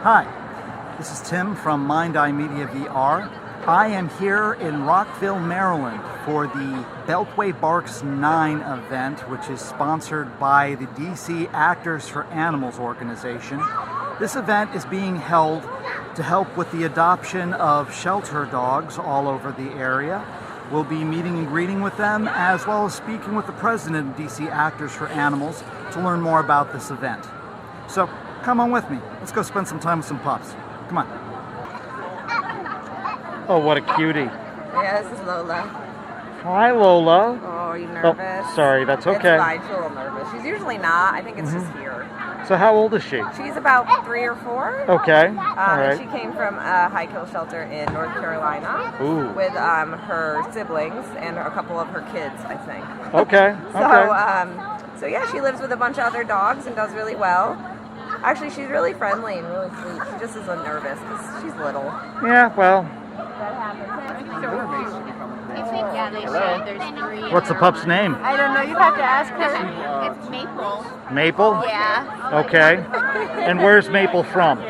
Hi, this is Tim from Mind Eye Media VR. I am here in Rockville, Maryland for the Beltway Barks 9 event, which is sponsored by the DC Actors for Animals organization. This event is being held to help with the adoption of shelter dogs all over the area. We'll be meeting and greeting with them, as well as speaking with the president of DC Actors for Animals to learn more about this event. So, come on with me. Let's go spend some time with some pups. Come on. Oh, what a cutie. Yeah, this is Lola. Hi, Lola. Oh, are you nervous? Oh, sorry, that's okay. It's fine. She's a little nervous. She's usually not. I think it's just here. So how old is she? She's about 3 or 4. Okay, all right. She came from a high kill shelter in North Carolina. Ooh. With her siblings and a couple of her kids, I think. Okay, So yeah, she lives with a bunch of other dogs and does really well. Actually, she's really friendly and really sweet. She just is nervous because she's little. Yeah, well. That happens. Yeah, they should. There's 3. What's the pup's name? I don't know. You have to ask her. It's Maple. Maple? Yeah. Okay. And where's Maple from? She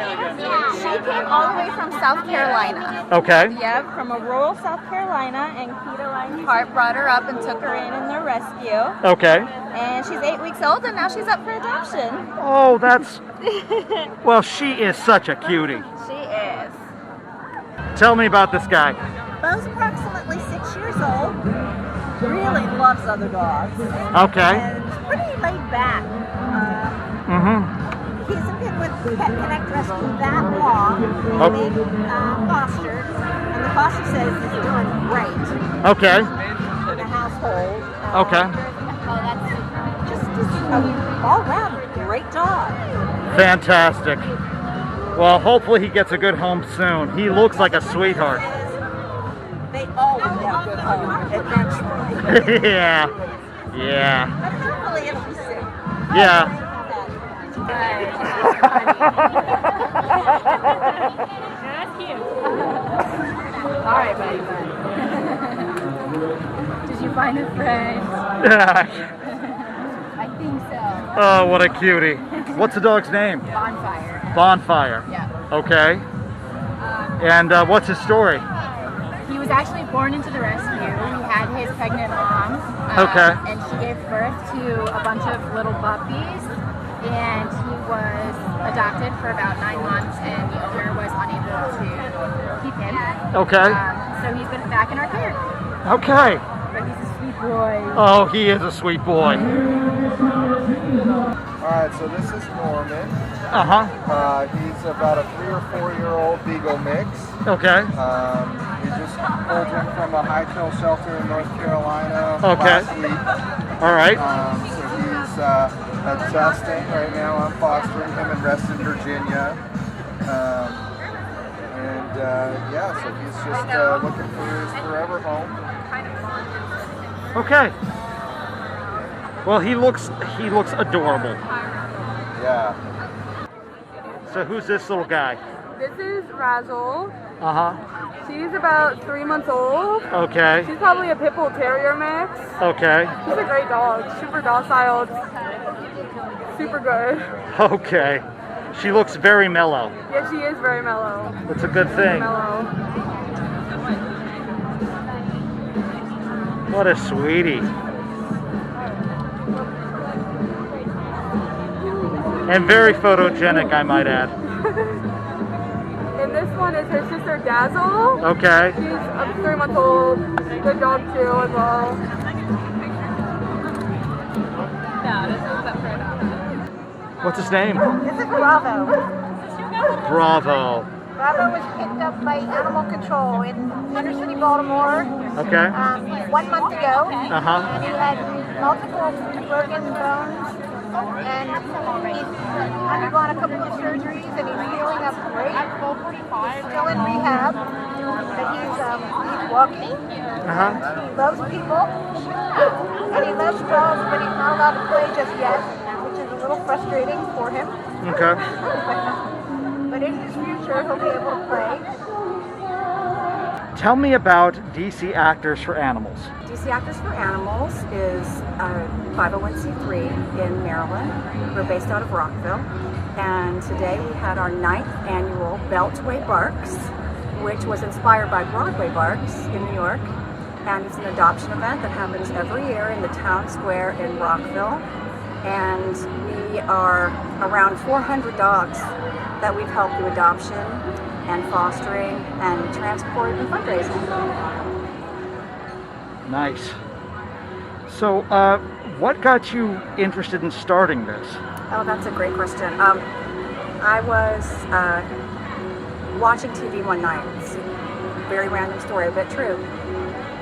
came all the way from South Carolina. Okay. Yep, from a rural South Carolina, and Keita Lionheart brought her up and took her in their rescue. Okay. And she's 8 weeks old, and now she's up for adoption. Oh, that's... Well, she is such a cutie. She is. Tell me about this guy. Bo's approximately 6 years old. Really loves other dogs. Okay. And is pretty laid back. He hasn't been with Pet Connect Rescue that long. He's been fostered, and the foster says he's doing great. Okay. In the household. Okay. Just an all-round great dog. Fantastic. Well, hopefully he gets a good home soon. He looks like a sweetheart. They always have good homes, eventually. Yeah. Yeah. But hopefully it'll be soon. Yeah. That's cute. All right, buddy. Did you find a friend? I think so. Oh, what a cutie. What's the dog's name? Bonfire. Bonfire. Yeah. Okay. And what's his story? He was actually born into the rescue. He had his pregnant mom. Okay. And she gave birth to a bunch of little puppies. And he was adopted for about 9 months, and the owner was unable to keep him. Okay. So he's been back in our care. Okay. But he's a sweet boy. Oh, he is a sweet boy. Alright, so this is Norman. He's about a 3 or 4-year-old Beagle mix. Okay. We just pulled him from a high kill shelter in North Carolina last week. Alright. So he's adjusting right now. I'm fostering him in Reston, Virginia. Yeah, so he's just looking for his forever home. Okay. Well, he looks adorable. Yeah. So who's this little guy? This is Razzle. She's She's about 3 months old. Okay. She's probably a pit bull terrier mix. Okay. She's a great dog. Super docile. Super good. Okay. She looks very mellow. Yeah, she is very mellow. That's a good thing. Mellow. What a sweetie. And very photogenic, I might add. And this one is her sister Dazzle. Okay. She's 3 months old. Good dog too as well. What's his name? This is Bravo. Bravo. Bravo was picked up by Animal Control in Inner City, Baltimore. Okay. 1 month ago. Uh-huh. And he had multiple broken bones. And he's undergone a couple of surgeries, and he's healing up great. Still in rehab, but he's walking. He loves people, and he loves dogs, but he's not allowed to play just yet, which is a little frustrating for him. Okay. But in his future, he'll be able to play. Tell me about DC Actors for Animals. DC Actors for Animals is a 501c3 in Maryland. We're based out of Rockville. And today we had our 9th annual Beltway Barks, which was inspired by Broadway Barks in New York. And it's an adoption event that happens every year in the town square in Rockville. And we are around 400 dogs that we've helped do adoption and fostering and transport and fundraising. Nice. So, what got you interested in starting this? Oh, that's a great question. I was watching TV one night. It's a very random story, but true.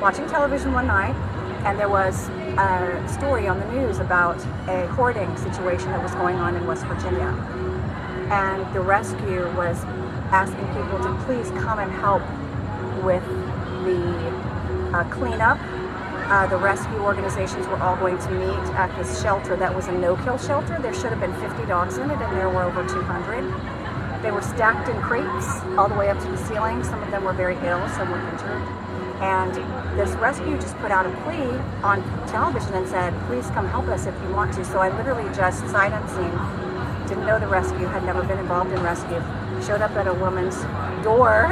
Watching television one night, and there was a story on the news about a hoarding situation that was going on in West Virginia. And the rescue was asking people to please come and help with the cleanup. The rescue organizations were all going to meet at this shelter that was a no-kill shelter. There should have been 50 dogs in it, and there were over 200. They were stacked in crates all the way up to the ceiling. Some of them were very ill, some were injured. And this rescue just put out a plea on television and said, please come help us if you want to. So I literally just sight unseen, didn't know the rescue, had never been involved in rescue, showed up at a woman's door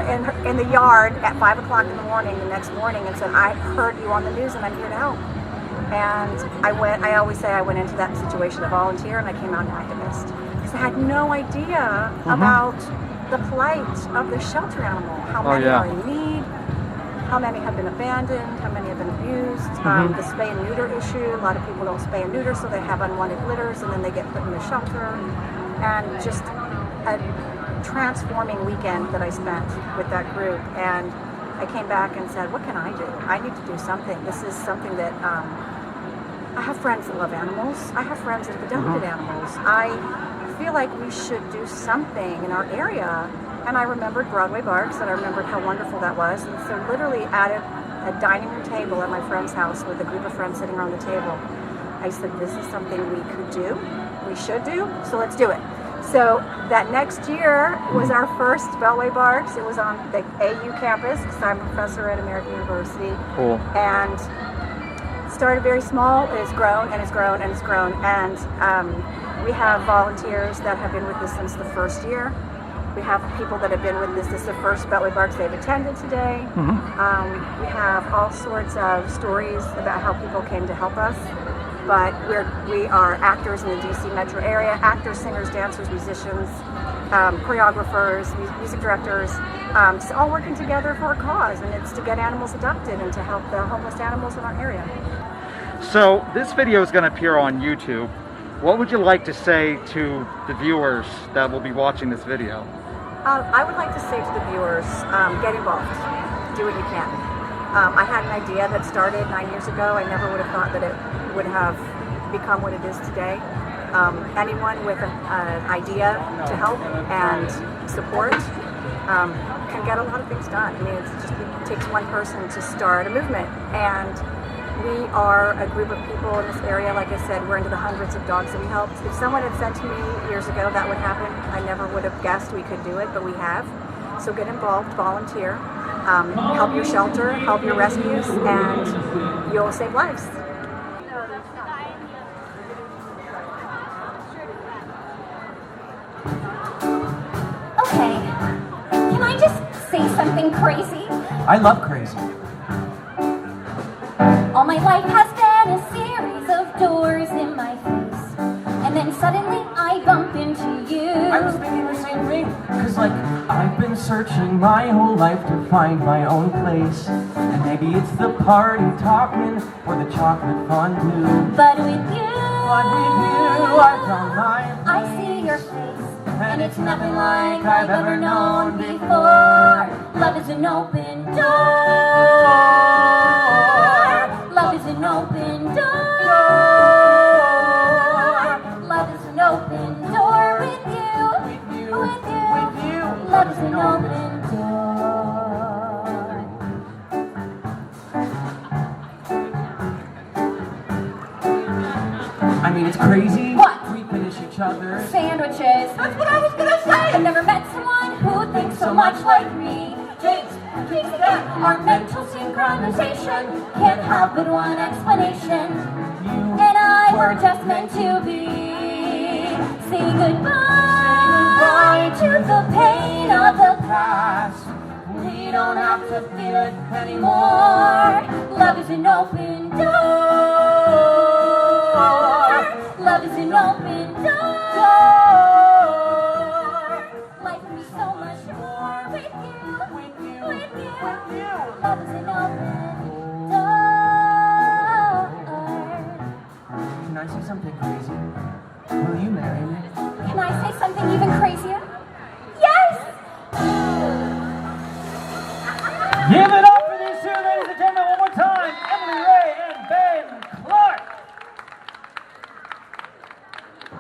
in the yard at 5 o'clock in the morning the next morning and said, I heard you on the news and I'm here to help. And I always say I went into that situation to volunteer and I came out an activist. Because I had no idea about the plight of the shelter animal, how many are in need, how many have been abandoned, how many have been abused, the spay and neuter issue. A lot of people don't spay and neuter, so they have unwanted litters and then they get put in the shelter. And just a transforming weekend that I spent with that group. And I came back and said, what can I do? I need to do something. This is something that, I have friends that love animals. I have friends that have adopted animals. I feel like we should do something in our area. And I remembered Broadway Barks, and I remembered how wonderful that was. And so literally at a dining room table at my friend's house with a group of friends sitting around the table, I said, this is something we could do, we should do, so let's do it. So that next year was our first Beltway Barks. It was on the AU campus, because I'm a professor at American University. Cool. And started very small, it has grown, and it's grown, and it's grown. And we have volunteers that have been with us since the first year. We have people that have been with us. This is the first Beltway Barks they've attended today. We have all sorts of stories about how people came to help us. But we are actors in the DC metro area, actors, singers, dancers, musicians, choreographers, music directors, all working together for a cause, and it's to get animals adopted and to help the homeless animals in our area. So this video is going to appear on YouTube. What would you like to say to the viewers that will be watching this video? I would like to say to the viewers, get involved, do what you can. I had an idea that started 9 years ago. I never would have thought that it would have become what it is today. Anyone with an idea to help and support can get a lot of things done. I mean, it takes one person to start a movement. And we are a group of people in this area. Like I said, we're into the hundreds of dogs that we helped. If someone had said to me years ago that would happen, I never would have guessed we could do it, but we have. So get involved, volunteer, help your shelter, help your rescues, and you'll save lives. Okay, can I just say something crazy? I love crazy. All my life has been a series of doors in my face, and then suddenly I bump into you. I was thinking the same thing, because I've been searching my whole life to find my own place. And maybe it's the party talking or the chocolate fondue. But with you, I found mine. I see your face, and it's nothing like I've ever known before. Love is an open door. Love is an open door. Love is an open door with you. With you. Love is an open door. I mean, it's crazy. What? We finish each other's sandwiches. That's what I was gonna say. I've never met someone who thinks so much like me. keeps there. Our mental synchronization can't have but one explanation. You and I were just meant to be. Say goodbye to the pain of the past. We don't have to feel it anymore. Love is an open door. Love is an open door. Life can be so much more with you. Love is an open door. Can I say something crazy? Will you marry me? Can I say something even crazier? Yes! Give it up for these two ladies and gentlemen one more time. Emily Ray and Ben Clark.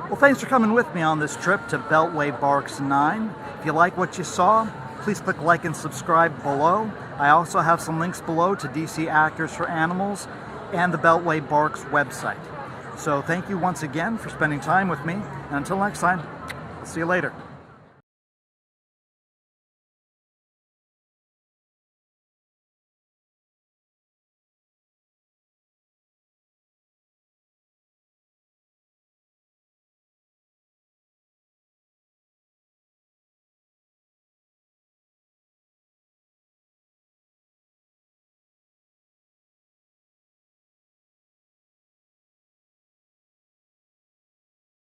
Well, thanks for coming with me on this trip to Beltway Barks 9. If you like what you saw, please click like and subscribe below. I also have some links below to DC Actors for Animals and the Beltway Barks website. So thank you once again for spending time with me, and until next time, see you later.